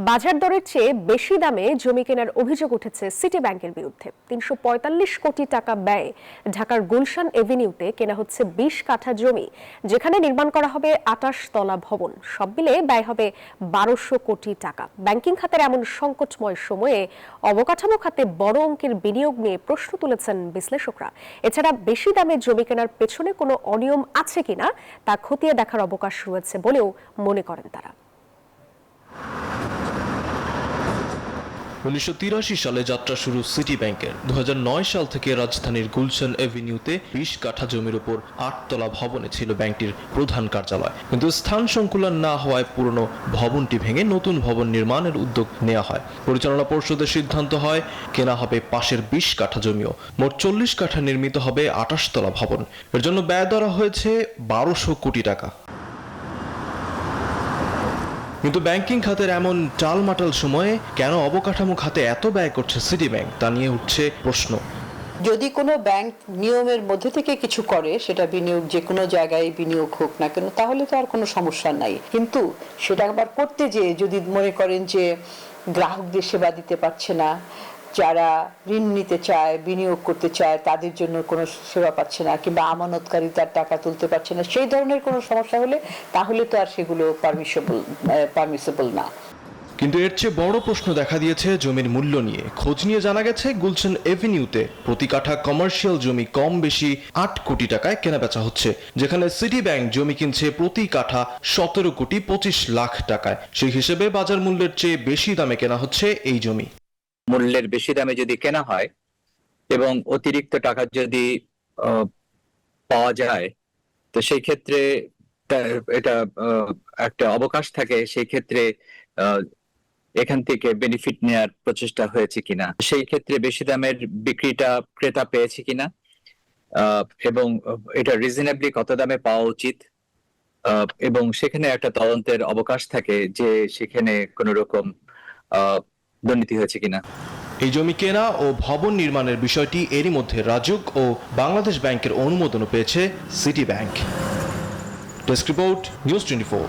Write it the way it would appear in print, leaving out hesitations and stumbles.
বাজার দরের চেয়ে বেশি দামে জমি কেনার অভিযোগ উঠেছে সিটি ব্যাংকের বিরুদ্ধে। ৩৪৫ কোটি টাকা ব্যয়ে ঢাকার গুলশান এভিনিউতে কেনা হচ্ছে ২০ কাঠা জমি, যেখানে নির্মাণ করা হবে ২৮ তলা ভবন। সব মিলে ব্যয় হবে ১২০০ কোটি টাকা। ব্যাংকিং খাতের এমন সংকটময় সময়ে অবকাঠামো খাতে বড় অঙ্কের বিনিয়োগ নিয়ে প্রশ্ন তুলেছেন বিশ্লেষকরা। এছাড়া বেশি দামে জমি কেনার পেছনে কোনো অনিয়ম আছে কিনা তা খতিয়ে দেখার অবকাশ রয়েছে বলেও মনে করেন তারা। ১৯৮৩ সালে যাত্রা শুরু সিটি ব্যাংকের। ২০০৯ সাল থেকে রাজধানীর গুলশান এভিনিউতে ২০ কাঠা জমির উপর ৮ তলা ভবনে ছিল ব্যাংকটির প্রধান কার্যালয়। কিন্তু স্থান সংকুলান না হওয়ায় পুরনো ভবনটি ভেঙে নতুন ভবন নির্মাণের উদ্যোগ নেওয়া হয়। পরিচালনা পর্ষদের সিদ্ধান্ত হয় কেনা হবে পাশের ২০ কাঠা জমিও। মোট ৪০ কাঠা নির্মিত হবে ২৮ তলা ভবন। এর জন্য ব্যয় ধরা হয়েছে ১২০০ কোটি টাকা। কিন্তু ব্যাংকিং খাতের এমন টালমাটাল সময়ে কেন অবকাঠামো খাতে এত ব্যয় করছে সিটি ব্যাংক, তা নিয়ে উঠছে প্রশ্ন। যদি কোনো ব্যাংক নিয়মের মধ্যে থেকে কিছু করে, সেটা বিনিয়োগ যে কোনো জায়গায় বিনিয়োগ হোক না কেন, তাহলে তো আর কোনো সমস্যা নাই। কিন্তু সেটা আবার করতে যেয়ে যদি মনে করেন যে গ্রাহকদের সেবা দিতে পারছে না, যারা ঋণ নিতে চায়, বিনিয়োগ করতে চায়, তাদের জন্য কোনো সেবা পাচ্ছে না, কিংবা আমানতকারী তার টাকা তুলতে পারছে না, সেই ধরনের কোনো সমস্যা হলে তাহলে তো আর সেগুলো পারমিসেবল না। কিন্তু এর চেয়ে বড় প্রশ্ন দেখা দিয়েছে জমির মূল্য নিয়ে। খোঁজ নিয়ে জানা গেছে গুলশান এভিনিউতে প্রতি কাঠা কমার্শিয়াল জমি কম বেশি ৮ কোটি টাকায় কেনাবেচা হচ্ছে, যেখানে সিটি ব্যাংক জমি কিনছে প্রতি কাঠা ১৭ কোটি ২৫ লাখ টাকায়। সেই হিসেবে বাজার মূল্যের চেয়ে বেশি দামে কেনা হচ্ছে এই জমি। মূল্যের বেশি দামে যদি কেনা হয় এবং অতিরিক্ত টাকা যদি পাওয়া যায়, তো সেই ক্ষেত্রে এটা একটা অবকাশ থাকে, সেই ক্ষেত্রে এখান থেকে বেনিফিট নেয়ার প্রচেষ্টা হয়েছে কিনা, সেই ক্ষেত্রে বেশি দামের বিক্রিটা ক্রেতা পেয়েছে কিনা, এবং এটা রিজনেবলি কত দামে পাওয়া উচিত, এবং সেখানে একটা তদন্তের অবকাশ থাকে যে সেখানে কোন রকম দুর্নীতি হয়েছে কিনা। এই জমি কেনা ও ভবন নির্মাণের বিষয়টি এরই মধ্যে রাজুক ও বাংলাদেশ ব্যাংকের অনুমোদনও পেয়েছে city bank. Desk report, news 24।